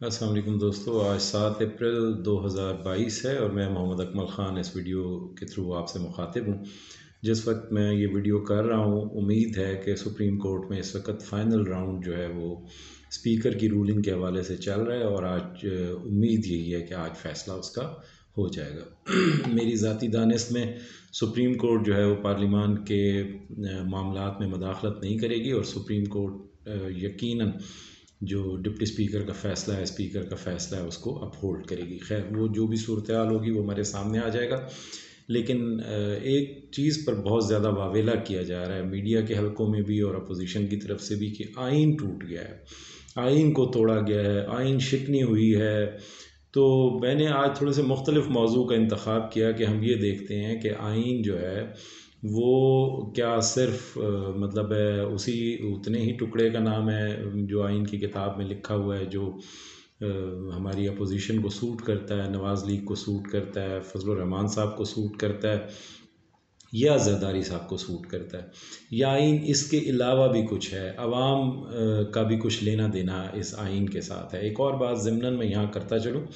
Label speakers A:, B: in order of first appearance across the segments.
A: अस्सलाम वालेकुम दोस्तों, आज 7 अप्रैल 2022 है और मैं मोहम्मद अकमल ख़ान इस वीडियो के थ्रू आपसे मुखातिब हूँ। जिस वक्त मैं ये वीडियो कर रहा हूँ, उम्मीद है कि सुप्रीम कोर्ट में इस वक्त फ़ाइनल राउंड जो है वो स्पीकर की रूलिंग के हवाले से चल रहा है और आज उम्मीद यही है कि आज फ़ैसला उसका हो जाएगा। मेरी ज़ाती दानिश में सुप्रीम कोर्ट जो है वो पार्लिमान के मामलात में मदाखलत नहीं करेगी और सुप्रीम कोर्ट यकीनन जो डिप्टी स्पीकर का फ़ैसला है, स्पीकर का फ़ैसला है, उसको अपहोल्ड करेगी। खैर, वो जो भी सूरत हाल होगी वो हमारे सामने आ जाएगा। लेकिन एक चीज़ पर बहुत ज़्यादा वावेला किया जा रहा है मीडिया के हलकों में भी और अपोजिशन की तरफ से भी कि आइन टूट गया है, आइन को तोड़ा गया है, आइन शिकनी हुई है। तो मैंने आज थोड़े से मुख्तलिफ मौजू का इंतखाब किया कि हम ये देखते हैं कि आइन जो है वो क्या सिर्फ मतलब है उसी उतने ही टुकड़े का नाम है जो आइन की किताब में लिखा हुआ है, जो हमारी अपोजिशन को सूट करता है, नवाज़ लीग को सूट करता है, फजल रहमान साहब को सूट करता है या जरदारी साहब को सूट करता है, या आइन इसके अलावा भी कुछ है, अवाम का भी कुछ लेना देना इस आइन के साथ है। एक और बात ज़िमनन में यहाँ करता चलूँ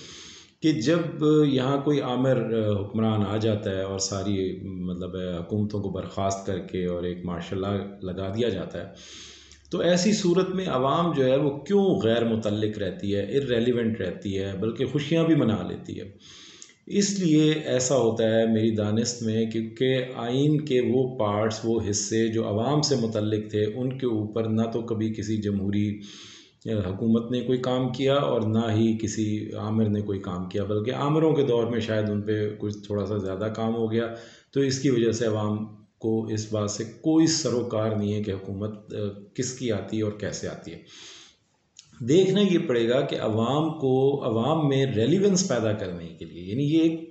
A: कि जब यहाँ कोई आमिर हुक्मरान आ जाता है और सारी मतलब हुकूमतों को बर्खास्त करके और एक मार्शल लॉ लगा दिया जाता है, तो ऐसी सूरत में आवाम जो है वो क्यों गैर मुतल्लिक रहती है, इर्रेलिवेंट रहती है, बल्कि खुशियाँ भी मना लेती है। इसलिए ऐसा होता है मेरी दानिश में, क्योंकि आइन के वो पार्ट्स, वो हिस्से जो आवाम से मुतल्लिक थे, उनके ऊपर ना तो कभी किसी जमहूरी हुकूमत ने कोई काम किया और ना ही किसी आमिर ने कोई काम किया, बल्कि आमिरों के दौर में शायद उन पर कुछ थोड़ा सा ज़्यादा काम हो गया। तो इसकी वजह से अवाम को इस बात से कोई सरोकार नहीं है कि हुकूमत किसकी आती है और कैसे आती है। देखना ये पड़ेगा कि अवाम में रेलिवेंस पैदा करने के लिए, यानी ये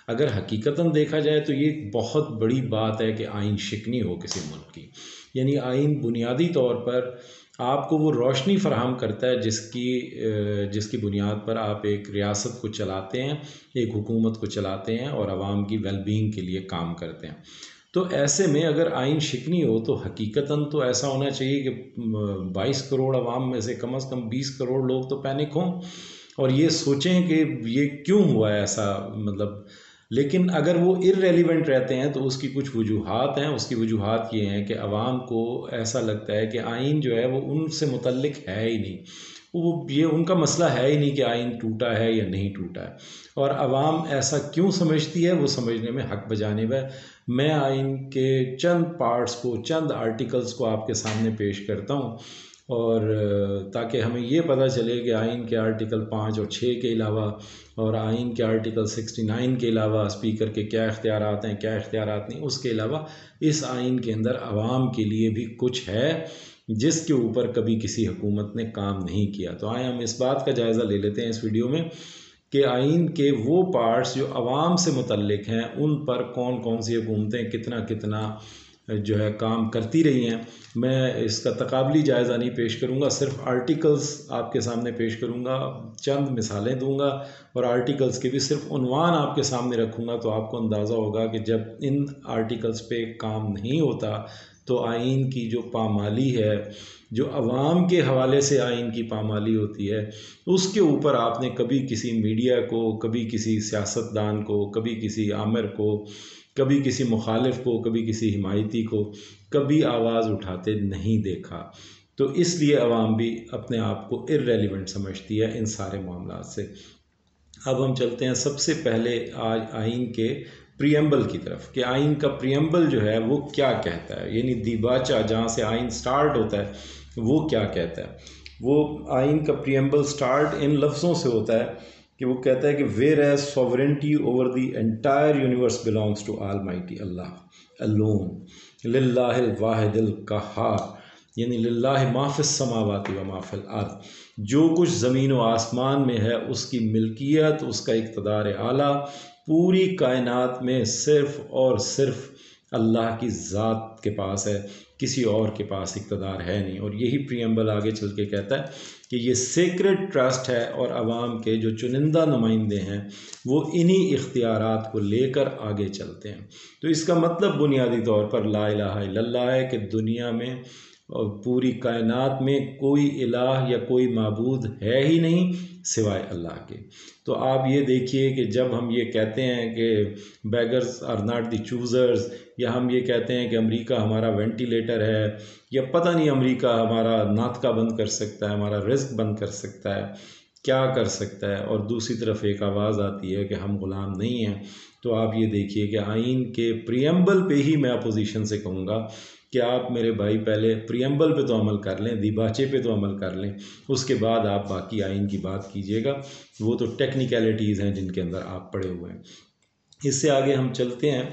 A: अगर हकीकतन देखा जाए तो ये एक बहुत बड़ी बात है कि आइन शिकनी हो किसी मुल्क की। यानी आइन बुनियादी तौर पर आपको वो रोशनी फराहम करता है जिसकी बुनियाद पर आप एक रियासत को चलाते हैं, एक हुकूमत को चलाते हैं और आवाम की वेलबींग के लिए काम करते हैं। तो ऐसे में अगर आइन शिकनी हो तो हकीकतन तो ऐसा होना चाहिए कि 22 करोड़ आवाम में से कम 20 करोड़ लोग तो पैनिक हों और ये सोचें कि ये क्यों हुआ है ऐसा, मतलब। लेकिन अगर वो इर्रेलिवेंट रहते हैं तो उसकी कुछ वजूहात हैं। उसकी वजूहात ये हैं कि आवाम को ऐसा लगता है कि आइन जो है वो उनसे मुतल्लिक है ही नहीं, वो ये उनका मसला है ही नहीं कि आइन टूटा है या नहीं टूटा है। और आवाम ऐसा क्यों समझती है, वो समझने में हक बजानिब है। मैं आइन के चंद पार्ट्स को, चंद आर्टिकल्स को आपके सामने पेश करता हूँ और ताकि हमें ये पता चले कि आइन के आर्टिकल 5 और 6 के अलावा और आइन के आर्टिकल 69 के अलावा स्पीकर के क्या इख्तियारात हैं, क्या इख्तियारात नहीं, उसके अलावा इस आइन के अंदर आवाम के लिए भी कुछ है जिसके ऊपर कभी किसी हुकूमत ने काम नहीं किया। तो आए हम इस बात का जायज़ा ले लेते हैं इस वीडियो में कि आइन के वो पार्ट्स जो आवाम से मुतल्लिक हैं उन पर कौन कौन सी हुकूमतें कितना कितना जो है काम करती रही हैं। मैं इसका तकाबली जायज़ा नहीं पेश करूँगा, सिर्फ आर्टिकल्स आपके सामने पेश करूँगा, चंद मिसालें दूँगा और आर्टिकल्स के भी सिर्फ उन्वान आपके सामने रखूँगा। तो आपको अंदाज़ा होगा कि जब इन आर्टिकल्स पे काम नहीं होता तो आइन की जो पामाली है, जो अवाम के हवाले से आइन की पामाली होती है, उसके ऊपर आपने कभी किसी मीडिया को, कभी किसी सियासतदान को, कभी किसी आमिर को, कभी किसी मुखालिफ को, कभी किसी हिमायती को कभी आवाज़ उठाते नहीं देखा। तो इसलिए अवाम भी अपने आप को इर्रेलिवेंट समझती है इन सारे मामलों से। अब हम चलते हैं सबसे पहले आज आइन के प्रियम्बल की तरफ कि आइन का प्रियम्बल जो है वो क्या कहता है, यानी दिबाचा जहाँ से आइन स्टार्ट होता है वो क्या कहता है। वो आइन का प्रियम्बल स्टार्ट इन लफ्ज़ों से होता है कि वो कहता है कि whereas sovereignty over the entire universe belongs to almighty Allah alone लिल्लाहिल वाहिदिल कहार, यानी लिल्लाहि माफिस समावाति व माफिल अर्द, जो कुछ ज़मीन व आसमान में है उसकी मिल्कियत, उसका इक़्तिदार आला पूरी कायनात में सिर्फ़ और सिर्फ अल्लाह की ज़ात के पास है, किसी और के पास इक़्तिदार है नहीं। और यही प्रियम्बल आगे चल के कहता है कि ये सेक्रेड ट्रस्ट है और आवाम के जो चुनिंदा नुमाइंदे हैं वो इन्हीं इख्तियारात को लेकर आगे चलते हैं। तो इसका मतलब बुनियादी तौर पर ला इलाहा इल्लल्लाह है कि दुनिया में और पूरी कायनात में कोई इलाह या कोई माबूद है ही नहीं सिवाय अल्लाह के। तो आप ये देखिए कि जब हम ये कहते हैं कि beggars are not the choosers, या हम ये कहते हैं कि अमेरिका हमारा वेंटिलेटर है, या पता नहीं अमेरिका हमारा नातका बंद कर सकता है, हमारा रिस्क बंद कर सकता है, क्या कर सकता है, और दूसरी तरफ एक आवाज़ आती है कि हम ग़ुलाम नहीं हैं। तो आप ये देखिए कि आइन के प्रियम्बल पे ही मैं अपोजिशन से कहूँगा कि आप मेरे भाई पहले प्रियम्बल पे तो अमल कर लें, दिबाचे पे तो अमल कर लें, उसके बाद आप बाकी आइन की बात कीजिएगा। वो तो टेक्निकलिटीज़ हैं जिनके अंदर आप पड़े हुए हैं। इससे आगे हम चलते हैं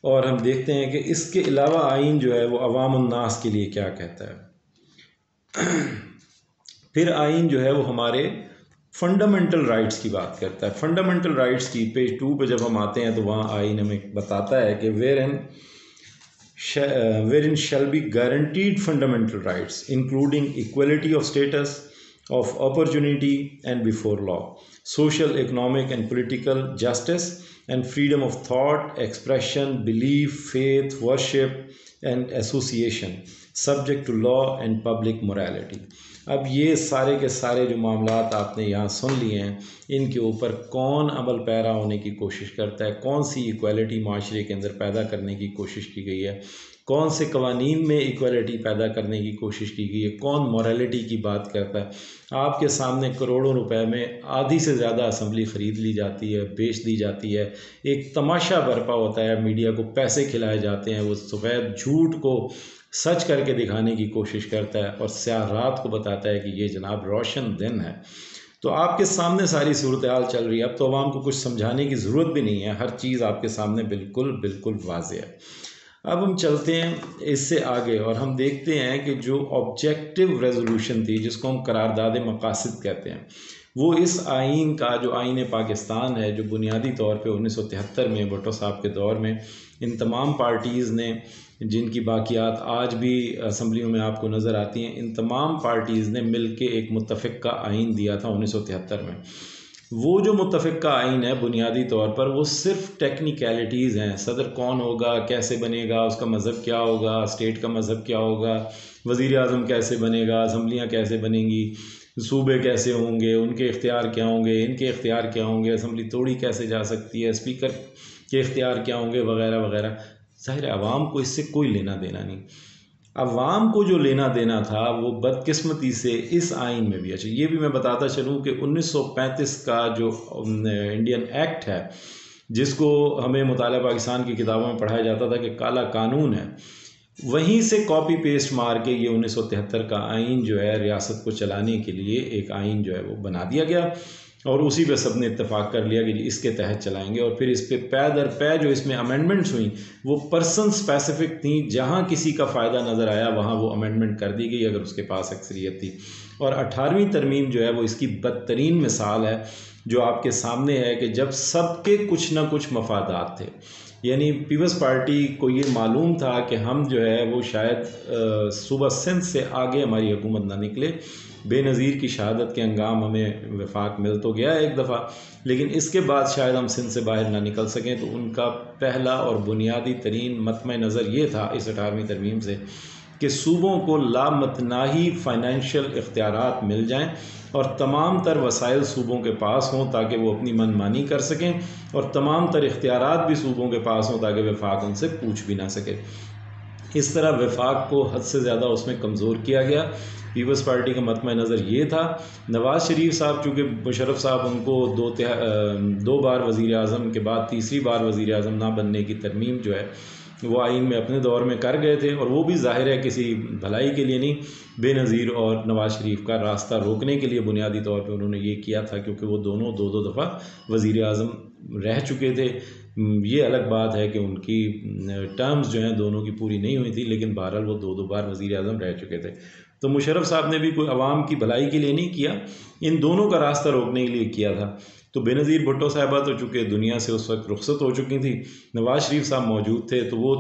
A: और हम देखते हैं कि इसके अलावा आइन जो है वो अवाम उन्नास के लिए क्या कहता है। फिर आइन जो है वो हमारे फंडामेंटल राइट्स की बात करता है। फंडामेंटल राइट्स की पेज 2 पे जब हम आते हैं तो वहाँ आइन हमें बताता है कि wherein shall be guaranteed fundamental rights including equality of status, of opportunity and before law, social, economic and political justice and freedom of thought, expression, belief, faith, worship and association subject to law and public morality। अब ये सारे के सारे जो मामलात आपने यहाँ सुन लिए हैं, इनके ऊपर कौन अमल पैरा होने की कोशिश करता है, कौन सी इक्वालिटी माशरे के अंदर पैदा करने की कोशिश की गई है, कौन से कवानीन में इक्वालिटी पैदा करने की कोशिश की गई है, कौन मॉरलिटी की बात करता है। आपके सामने करोड़ों रुपए में आधी से ज़्यादा असम्बली ख़रीद ली जाती है, बेच दी जाती है, एक तमाशा बर्पा होता है, मीडिया को पैसे खिलाए जाते हैं, वो सफ़ेद झूठ को सच करके दिखाने की कोशिश करता है और स्याह रात को बताता है कि ये जनाब रोशन दिन है। तो आपके सामने सारी सूरत हाल चल रही है। अब तो अवाम को कुछ समझाने की ज़रूरत भी नहीं है, हर चीज़ आपके सामने बिल्कुल बिल्कुल वाज़ेह है। अब हम चलते हैं इससे आगे और हम देखते हैं कि जो ऑब्जेक्टिव रेजोल्यूशन थी, जिसको हम करारदाद मकासद कहते हैं, वो इस आइन का जो आइन पाकिस्तान है, जो बुनियादी तौर पे 1973 में भुट्टो साहब के दौर में इन तमाम पार्टीज़ ने, जिनकी बाकियात आज भी असम्बलियों में आपको नज़र आती हैं, इन तमाम पार्टीज़ ने मिल के एक मुत्तफ़िक़ा आइन दिया था 1973 में। वो जो मुत्तफ़िक़ा आइन है बुनियादी तौर पर वो सिर्फ टेक्निकलिटीज़ हैं। सदर कौन होगा, कैसे बनेगा, उसका मज़हब क्या होगा, स्टेट का मज़हब क्या होगा, वज़ीर आज़म कैसे बनेगा, असम्बलियाँ कैसे बनेंगी, सूबे कैसे होंगे, उनके इख्तियार क्या होंगे, इनके इख्तियार क्या होंगे, असम्बली तोड़ी कैसे जा सकती है, स्पीकर के इख्तियार क्या होंगे, वगैरह वगैरह। ज़ाहिर है अवाम को इससे कोई लेना देना नहीं। अवाम को जो लेना देना था वो बदकिस्मती से इस आइन में भी, अच्छा ये भी मैं बताता चलूँ कि 1935 का जो इंडियन एक्ट है, जिसको हमें मुताला पाकिस्तान की किताबों में पढ़ाया जाता था कि काला कानून है, वहीं से कॉपी पेस्ट मार के ये 1973 का आइन जो है रियासत को चलाने के लिए एक आइन जो है वो बना दिया गया और उसी पे सब ने इत्तेफाक कर लिया कि इसके तहत चलाएंगे। और फिर इस पे पै दर पै जो इसमें अमेंडमेंट्स हुई वो पर्सन स्पेसिफिक थी, जहाँ किसी का फ़ायदा नज़र आया वहाँ वो अमेंडमेंट कर दी गई अगर उसके पास अक्सरियत थी। और 18वीं तरमीम जो है वो इसकी बदतरीन मिसाल है, जो आपके सामने है कि जब सबके कुछ ना कुछ मफादात थे, यानी पीपल्स पार्टी को ये मालूम था कि हम जो है वो शायद सूबा सिंध से आगे हमारी हुकूमत ना निकले। बेनज़ीर की शहादत के अंगाम हमें वफाक मिल तो गया एक दफ़ा, लेकिन इसके बाद शायद हम सिंध से बाहर ना निकल सकें। तो उनका पहला और बुनियादी तरीन मतम नज़र ये था इस 18वीं तरमीम से कि सूबों को लामतनाही फ़ाइनेंशियल इख्तियारात मिल जाएं और तमाम तर वसाइल सूबों के पास हों ताकि वो अपनी मनमानी कर सकें, और तमाम तर इख्तियारात भी सूबों के पास हों ताकि वफाक उनसे पूछ भी ना सके। इस तरह वफाक को हद से ज़्यादा उसमें कमज़ोर किया गया। पीपल्स पार्टी का मतम नज़र ये था। नवाज़ शरीफ साहब, चूँकि मुशर्रफ साहब उनको दो बार वज़ीर आज़म के बाद तीसरी बार वज़ीर आज़म ना बनने की तरमीम जो है वो आइन में अपने दौर में कर गए थे, और वो भी ज़ाहिर है किसी भलाई के लिए नहीं, बेनज़ीर और नवाज़ शरीफ का रास्ता रोकने के लिए बुनियादी तौर पे उन्होंने ये किया था, क्योंकि वो दोनों दो दफ़ा वज़ीर आज़म रह चुके थे। ये अलग बात है कि उनकी टर्म्स जो हैं दोनों की पूरी नहीं हुई थी, लेकिन बहरहाल वो दो बार वज़ीर आज़म रह चुके थे। तो मुशर्रफ साहब ने भी कोई अवाम की भलाई के लिए नहीं किया, इन दोनों का रास्ता रोकने के लिए किया था। तो बेनज़ीर भुट्टो साहिबा तो चूँकि दुनिया से उस वक्त रुखसत हो चुकी थी, नवाज़ शरीफ साहब मौजूद थे, तो वो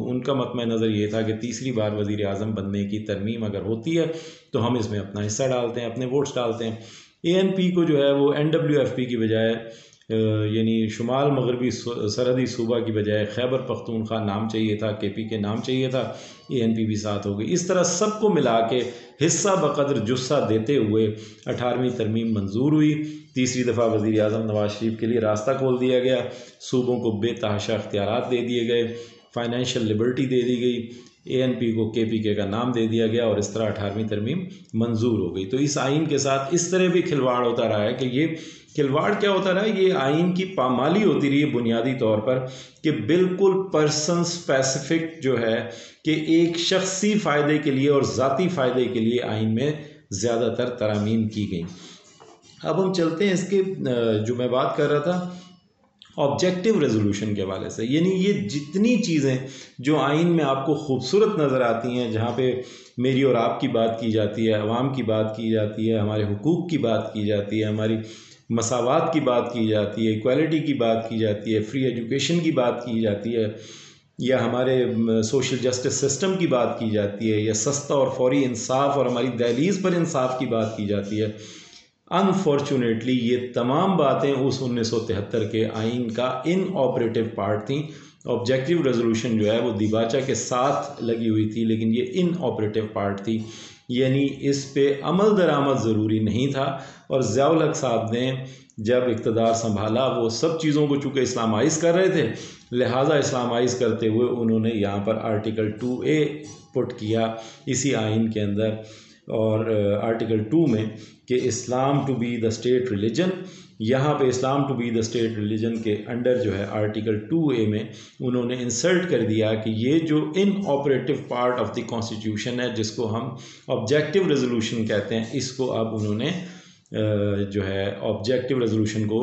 A: उनका मतम नज़र ये था कि तीसरी बार वज़ीर आज़म बनने की तरमीम अगर होती है तो हम इसमें अपना हिस्सा डालते हैं, अपने वोट्स डालते हैं। ANP को जो है वो NWFP की बजाय यानी शुमाल मगरबी सरहदी सूबा की बजाय खैबर पख्तूनख्वा नाम चाहिए था, KPK नाम चाहिए था, ANP भी साथ हो गई। इस तरह सबको मिला के हिस्सा बकदर जुस्सा देते हुए 18वीं तरमीम मंजूर हुई। तीसरी दफ़ा वज़ीर आज़म नवाज शरीफ के लिए रास्ता खोल दिया गया, सूबों को बेतहाशा इख्तियारात दे दिए गए, फाइनेंशियल लिबर्टी दे दी गई, ANP को KPK का नाम दे दिया गया और इस तरह 18वीं तरमीम मंजूर हो गई। तो इस आइन के साथ इस तरह भी खिलवाड़ होता रहा है कि ये खिलवाड़ क्या होता रहा, ये आइन की पामाली होती रही है बुनियादी तौर पर कि बिल्कुल पर्सन स्पेसिफिक जो है कि एक शख्सी फ़ायदे के लिए और ज़ाती फ़ायदे के लिए आइन में ज़्यादातर तरामीम की गई। अब हम चलते हैं इसके जो मैं बात कर रहा था ऑब्जेक्टिव रेजोल्यूशन के हवाले से, यानी ये जितनी चीज़ें जो आइन में आपको खूबसूरत नज़र आती हैं, जहाँ पे मेरी और आपकी बात की जाती है, अवाम की बात की जाती है, हमारे हुकूक की बात की जाती है, हमारी मसावात की बात की जाती है, इक्वालिटी की बात की जाती है, फ्री एजुकेशन की बात की जाती है, या हमारे सोशल जस्टिस सिस्टम की बात की जाती है, या सस्ता और फौरी इंसाफ और हमारी दहलीज पर इंसाफ की बात की जाती है, अनफॉर्चुनेटली ये तमाम बातें उस 1973 के आइन का इन ऑपरेटिव पार्ट थी। ऑब्जेक्टिव रेजोल्यूशन जो है वो दिबाचा के साथ लगी हुई थी, लेकिन ये इन ऑपरेटिव पार्ट थी, यानी इस पे अमल दरामद ज़रूरी नहीं था। और ज़ियाउल हक साहब ने जब इक़्तिदार संभाला, वो सब चीज़ों को चूँकि इस्लामाइज़ कर रहे थे, लिहाजा इस्लामाइज़ करते हुए उन्होंने यहाँ पर आर्टिकल 2A पुट किया इसी आइन के अंदर, और आर्टिकल 2 में कि Islam to be the state religion, यहाँ पे Islam to be the state religion के अंडर जो है आर्टिकल 2A में उन्होंने इंसर्ट कर दिया कि ये जो in operative part of the constitution है, जिसको हम ऑब्जेक्टिव रेजोल्यूशन कहते हैं, इसको अब उन्होंने जो है ऑब्जेक्टिव रेजोल्यूशन को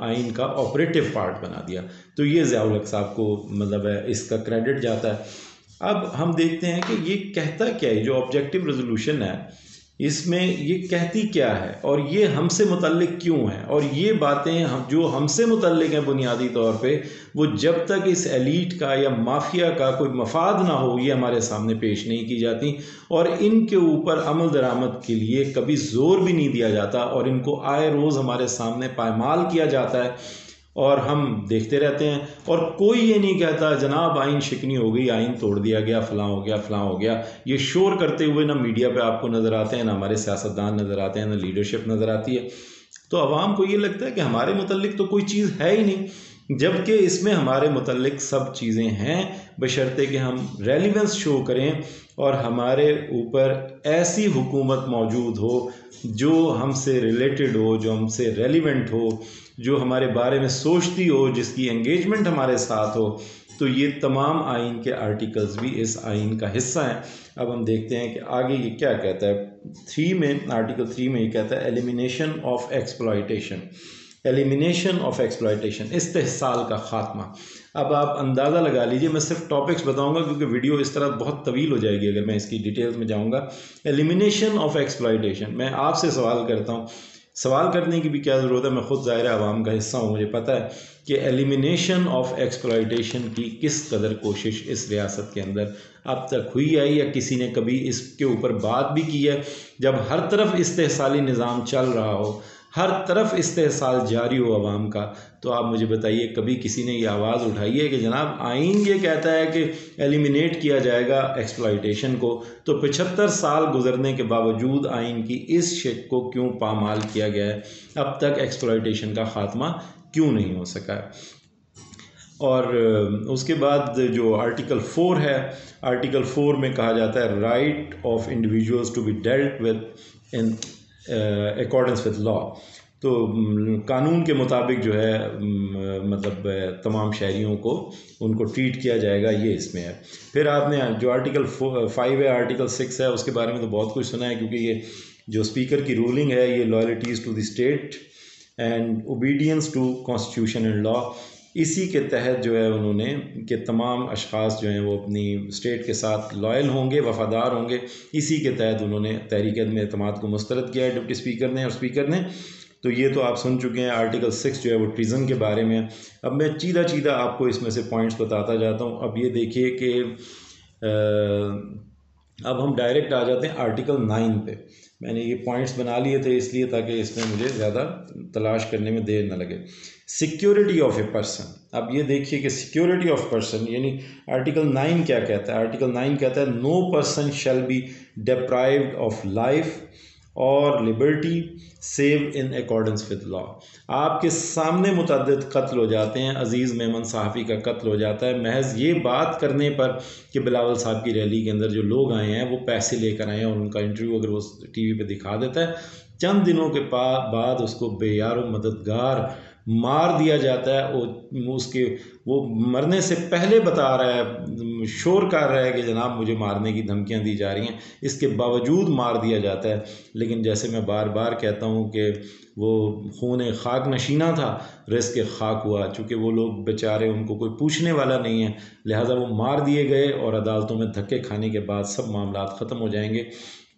A: आइन का ऑपरेटिव पार्ट बना दिया। तो ये ज़ियाउल हक साहब को मतलब है इसका क्रेडिट जाता है। अब हम देखते हैं कि ये कहता क्या है, जो ऑब्जेक्टिव रेजोल्यूशन है इसमें ये कहती क्या है और ये हमसे मुतल्लिक क्यों है, और ये बातें हम जो हमसे मुतल्लिक हैं बुनियादी तौर पे, वो जब तक इस एलीट का या माफिया का कोई मफाद ना हो ये हमारे सामने पेश नहीं की जाती, और इनके ऊपर अमल दरामद के लिए कभी ज़ोर भी नहीं दिया जाता, और इनको आए रोज़ हमारे सामने पायमाल किया जाता है और हम देखते रहते हैं। और कोई ये नहीं कहता जनाब आइन शिकनी हो गई, आइन तोड़ दिया गया, फ़लाँ हो गया, फ़लाँ हो गया। ये शोर करते हुए ना मीडिया पे आपको नज़र आते हैं, ना हमारे सियासतदान नज़र आते हैं, ना लीडरशिप नज़र आती है। तो आवाम को ये लगता है कि हमारे मुतल्लिक तो कोई चीज़ है ही नहीं, जबकि इसमें हमारे मुतल्लिक सब चीज़ें हैं, बशर्ते कि हम रेलिवेंस शो करें और हमारे ऊपर ऐसी हुकूमत मौजूद हो जो हमसे रिलेटेड हो, जो हमसे रेलिवेंट हो, जो हमारे बारे में सोचती हो, जिसकी एंगेजमेंट हमारे साथ हो। तो ये तमाम आइन के आर्टिकल्स भी इस आइन का हिस्सा हैं। अब हम देखते हैं कि आगे ये क्या कहता है। 3 में, आर्टिकल 3 में ये कहता है elimination of exploitation, elimination of exploitation, इस्तेहसाल का खात्मा। अब आप अंदाज़ा लगा लीजिए, मैं सिर्फ टॉपिक्स बताऊंगा क्योंकि वीडियो इस तरह बहुत तवील हो जाएगी अगर मैं इसकी डिटेल्स में जाऊंगा। एलिमिनेशन ऑफ एक्सप्लॉयटेशन, मैं आपसे सवाल करता हूँ, सवाल करने की भी क्या ज़रूरत है, मैं ख़ुद ज़ाहिर आवाम का हिस्सा हूँ, मुझे पता है कि एलिमिनेशन ऑफ एक्सप्लॉयटेशन की किस कदर कोशिश इस रियासत के अंदर अब तक हुई है, या किसी ने कभी इसके ऊपर बात भी की है। जब हर तरफ इस्तेहसाली निज़ाम चल रहा हो, हर तरफ इस्तेहसाल जारी हो आवाम का, तो आप मुझे बताइए कभी किसी ने ये आवाज़ उठाई है कि जनाब आइन ये कहता है कि एलिमिनेट किया जाएगा एक्सप्लॉयटेशन को, तो 75 साल गुजरने के बावजूद आइन की इस शिक को क्यों पामाल किया गया है, अब तक एक्सप्लॉयटेशन का ख़ात्मा क्यों नहीं हो सका है। और उसके बाद जो आर्टिकल 4 है, आर्टिकल 4 में कहा जाता है right of individuals to be dealt with in accordance with law. तो कानून के मुताबिक जो है मतलब तमाम शहरियों को उनको ट्रीट किया जाएगा, ये इसमें है। फिर आपने जो आर्टिकल 5 है, आर्टिकल 6 है, उसके बारे में तो बहुत कुछ सुना है क्योंकि ये जो स्पीकर की रूलिंग है, ये loyalties to the state and obedience to constitution and law, इसी के तहत जो है उन्होंने कि तमाम अशख़ास जो हैं वो अपनी स्टेट के साथ लॉयल होंगे, वफ़ादार होंगे, इसी के तहत उन्होंने तहरीक अदम एतमाद को मुस्तरद किया है डिप्टी स्पीकर ने और स्पीकर ने। तो ये तो आप सुन चुके हैं। आर्टिकल 6 जो है वो ट्रीज़न के बारे में। अब मैं चीदा आपको इसमें से पॉइंट्स बताता जाता हूँ। अब ये देखिए कि अब हम डायरेक्ट आ जाते हैं आर्टिकल 9 पे। मैंने ये पॉइंट्स बना लिए थे इसलिए ताकि इसमें मुझे ज़्यादा तलाश करने में देर न लगे। सिक्योरिटी ऑफ ए पर्सन, अब ये देखिए कि सिक्योरिटी ऑफ पर्सन यानी आर्टिकल 9 क्या कहता है। आर्टिकल 9 कहता है no person shall be deprived of life और liberty save in accordance with law. आपके सामने मुतअद्दिद कत्ल हो जाते हैं, अजीज़ मेमन सहाफ़ी का कत्ल हो जाता है महज ये बात करने पर कि बिलावल साहब की रैली के अंदर जो लोग आए हैं वो पैसे लेकर आए हैं, और उनका इंटरव्यू अगर वो टीवी पे दिखा देता है, चंद दिनों के बाद उसको बेयारो मददगार मार दिया जाता है। वो मरने से पहले बता रहा है, शोर कर रहा है कि जनाब मुझे मारने की धमकियां दी जा रही हैं, इसके बावजूद मार दिया जाता है। लेकिन जैसे मैं बार बार कहता हूँ कि वो खून खाक नशीना था, रिस्क खाक हुआ, चूँकि वो लोग बेचारे उनको कोई पूछने वाला नहीं है, लिहाजा वो मार दिए गए और अदालतों में धक्के खाने के बाद सब मामला ख़त्म हो जाएंगे।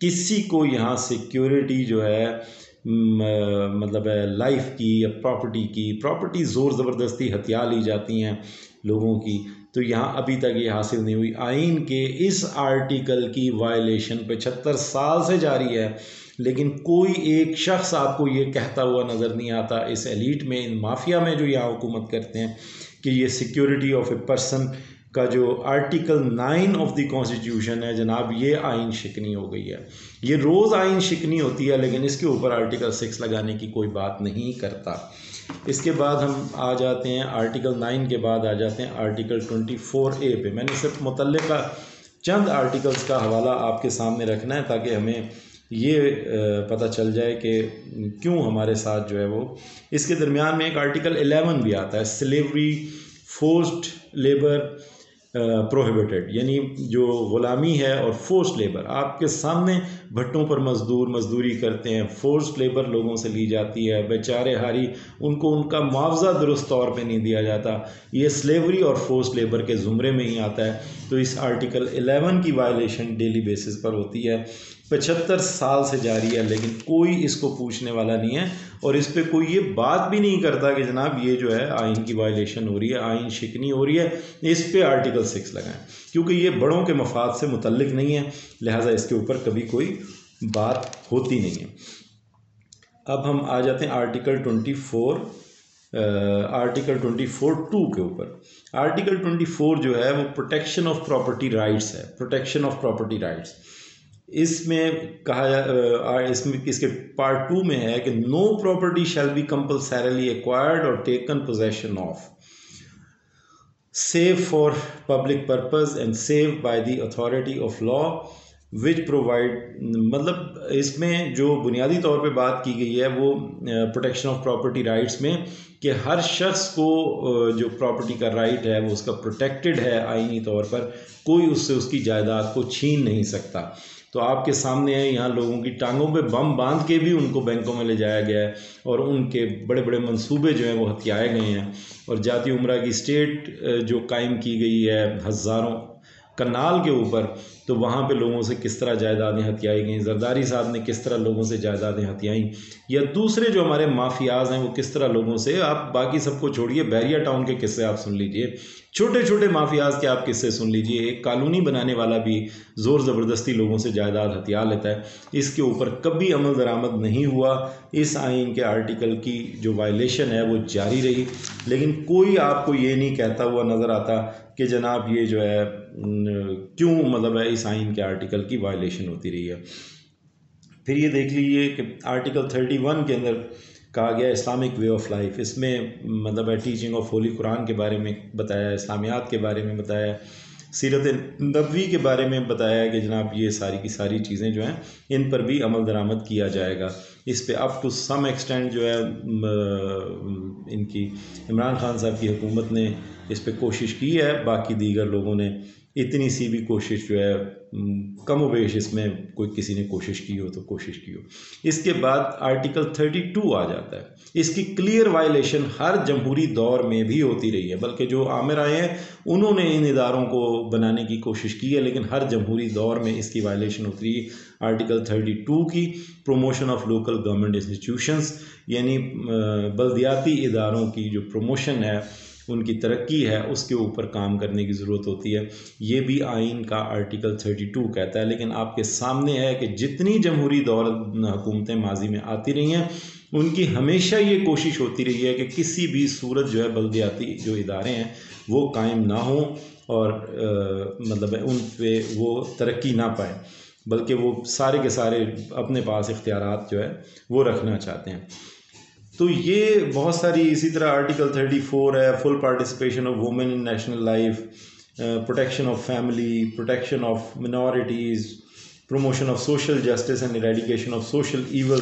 A: किसी को यहाँ सिक्योरिटी जो है मतलब है लाइफ की या प्रॉपर्टी ज़ोर ज़बरदस्ती हथिया ली जाती हैं लोगों की, तो यहाँ अभी तक ये हासिल नहीं हुई। आइन के इस आर्टिकल की वायलेशन 75 साल से जारी है, लेकिन कोई एक शख्स आपको ये कहता हुआ नज़र नहीं आता इस एलीट में, इन माफिया में जो यहाँ हुकूमत करते हैं, कि ये सिक्योरिटी ऑफ ए पर्सन का जो आर्टिकल 9 ऑफ द कॉन्स्टिट्यूशन है जनाब, ये आइन शिकनी हो गई है। ये रोज़ आइन शिकनी होती है, लेकिन इसके ऊपर आर्टिकल 6 लगाने की कोई बात नहीं करता। इसके बाद हम आ जाते हैं आर्टिकल 9 के बाद आ जाते हैं आर्टिकल 24A पे। मैंने सिर्फ मुतल्लिका चंद आर्टिकल्स का हवाला आपके सामने रखना है ताकि हमें ये पता चल जाए कि क्यों हमारे साथ जो है वो। इसके दरमियान में एक आर्टिकल 11 भी आता है, स्लेवरी फोर्स्ड लेबर प्रोहिबिटेड, यानी जो ग़ुलामी है और फोर्स्ड लेबर, आपके सामने भट्टों पर मजदूरी करते हैं, फोर्स्ड लेबर लोगों से ली जाती है, बेचारे हारी उनको उनका मुआवजा दुरुस्त तौर पे नहीं दिया जाता, ये स्लेवरी और फोर्स्ड लेबर के ज़ुमरे में ही आता है। तो इस आर्टिकल 11 की वायलेशन डेली बेसिस पर होती है, 75 साल से जारी है, लेकिन कोई इसको पूछने वाला नहीं है और इस पर कोई ये बात भी नहीं करता कि जनाब ये जो है आइन की वायलेशन हो रही है, आइन शिकनी हो रही है, इस पे आर्टिकल 6 लगाएं, क्योंकि ये बड़ों के मफाद से मुतल्लिक नहीं है, लिहाजा इसके ऊपर कभी कोई बात होती नहीं है। अब हम आ जाते हैं आर्टिकल 24(2) के ऊपर। आर्टिकल 24 जो है वो प्रोटेक्शन ऑफ प्रॉपर्टी राइट्स है, प्रोटेक्शन ऑफ प्रॉपर्टी राइट्स। इसमें इसमें इसके पार्ट 2 में है कि no property shall be compulsorily acquired और taken possession of save for public purpose and save by the authority of law which provide, मतलब इसमें जो बुनियादी तौर पे बात की गई है वो प्रोटेक्शन ऑफ प्रॉपर्टी राइट्स में कि हर शख्स को जो प्रॉपर्टी का राइट है वो उसका प्रोटेक्टेड है आईनी तौर पर, कोई उससे उसकी जायदाद को छीन नहीं सकता। तो आपके सामने है, यहाँ लोगों की टांगों पे बम बांध के भी उनको बैंकों में ले जाया गया है और उनके बड़े बड़े मंसूबे जो हैं वो हथियाए गए हैं, और जाती उम्रा की स्टेट जो कायम की गई है हज़ारों करनाल के ऊपर, तो वहाँ पे लोगों से किस तरह जायदादें हथियाई गई, जरदारी साहब ने किस तरह लोगों से जायदादें हथियाई, या दूसरे जो हमारे माफियाज हैं वो किस तरह लोगों से, आप बाकी सबको छोड़िए, बैरिया टाउन के किस्से आप सुन लीजिए, छोटे छोटे माफियाज के आप किस्से सुन लीजिए, एक कॉलोनी बनाने वाला भी ज़ोर ज़बरदस्ती लोगों से जायदाद हथिया लेता है, इसके ऊपर कभी अमल दरामद नहीं हुआ। इस आइन के आर्टिकल की जो वायलेशन है वो जारी रही, लेकिन कोई आपको ये नहीं कहता हुआ नज़र आता कि जनाब ये जो है क्यों, मतलब है इस आइन के आर्टिकल की वायलेशन होती रही है। फिर ये देख लीजिए कि आर्टिकल 31 के अंदर कहा गया इस्लामिक वे ऑफ लाइफ, इसमें मतलब है टीचिंग ऑफ होली कुरान के बारे में बताया, इस्लामियात के बारे में बताया, सीरत नबवी के बारे में बताया कि जनाब ये सारी की सारी चीज़ें जो हैं इन पर भी अमल दरामद किया जाएगा। इस पे अप टू सम एक्सटेंट जो है इनकी इमरान खान साहब की हुकूमत ने इस पे कोशिश की है, बाकी दीगर लोगों ने इतनी सी भी कोशिश जो है कम वेश इसमें कोई किसी ने कोशिश की हो तो कोशिश की हो। इसके बाद आर्टिकल 32 आ जाता है, इसकी क्लियर वायलेशन हर जमहूरी दौर में भी होती रही है, बल्कि जो आमिर आए हैं उन्होंने इन इदारों को बनाने की कोशिश की है, लेकिन हर जमहूरी दौर में इसकी वायलेशन होती रही। आर्टिकल 32 की promotion of local government institutions, यानी बल्दियाती इदारों की जो प्रमोशन है उनकी तरक्की है उसके ऊपर काम करने की ज़रूरत होती है। ये भी आइन का आर्टिकल 32 कहता है। लेकिन आपके सामने है कि जितनी जमहूरी दौर हुकूमतें माजी में आती रही हैं उनकी हमेशा ये कोशिश होती रही है कि किसी भी सूरत जो है बल्दियाती जो इदारे हैं वो कायम ना हों और मतलब उन पे वो तरक्की ना पाए, बल्कि वो सारे के सारे अपने पास इख्तियारात जो है वो रखना चाहते हैं। तो ये बहुत सारी इसी तरह आर्टिकल 34 है, full participation of women in national life, protection of family, protection of minorities, promotion of social justice and eradication of social evil